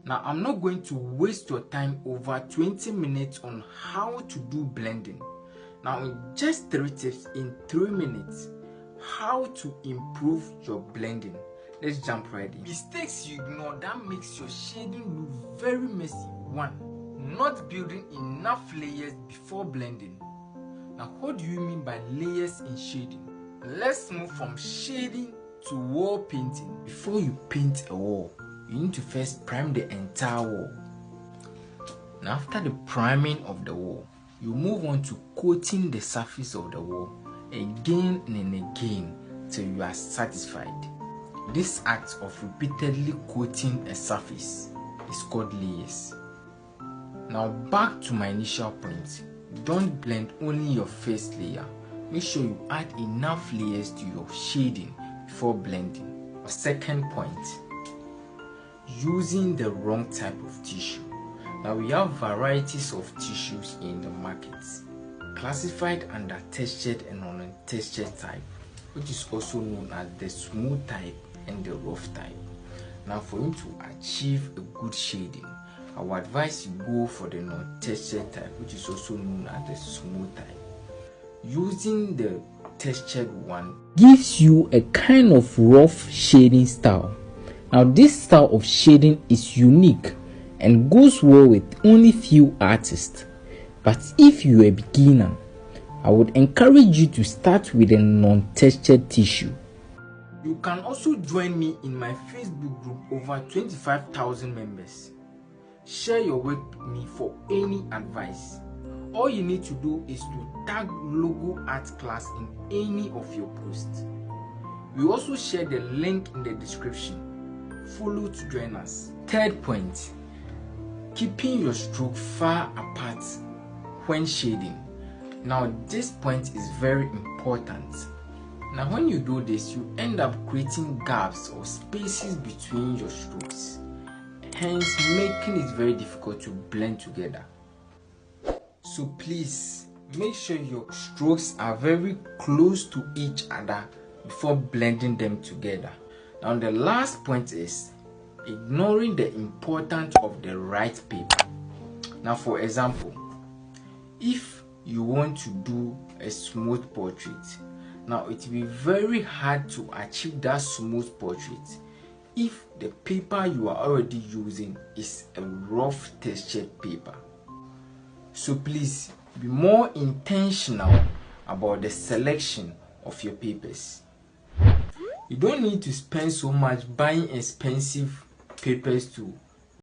Now I'm not going to waste your time over 20 minutes on how to do blending. Now in just 3 tips in 3 minutes, how to improve your blending. Let's jump right in. Mistakes you ignore that makes your shading look very messy. 1. Not building enough layers before blending. Now what do you mean by layers in shading? Let's move from shading to wall painting. Before you paint a wall, you need to first prime the entire wall. Now after the priming of the wall, you move on to coating the surface of the wall again and again till you are satisfied. This act of repeatedly coating a surface is called layers. Now back to my initial point. Don't blend only your first layer. Make sure you add enough layers to your shading before blending. Second point, using the wrong type of tissue. Now we have varieties of tissues in the market, classified under textured and untextured type, which is also known as the smooth type and the rough type. Now for you to achieve a good shading, I would advise you go for the non-textured type, which is also known as the smooth type. Using the textured one gives you a kind of rough shading style. Now this style of shading is unique and goes well with only few artists. But if you are a beginner, I would encourage you to start with a non-textured tissue. You can also join me in my Facebook group over 25,000 members. Share your work with me for any advice. All you need to do is to tag Logo Art Class in any of your posts. We also share the link in the description. Follow to join us. Third point, keeping your stroke far apart when shading. Now this point is very important. Now when you do this, you end up creating gaps or spaces between your strokes, hence making it very difficult to blend together. So please make sure your strokes are very close to each other before blending them together. Now the last point is ignoring the importance of the right paper. Now for example, if you want to do a smooth portrait, now it will be very hard to achieve that smooth portrait if the paper you are already using is a rough textured paper. So please be more intentional about the selection of your papers. You don't need to spend so much buying expensive papers to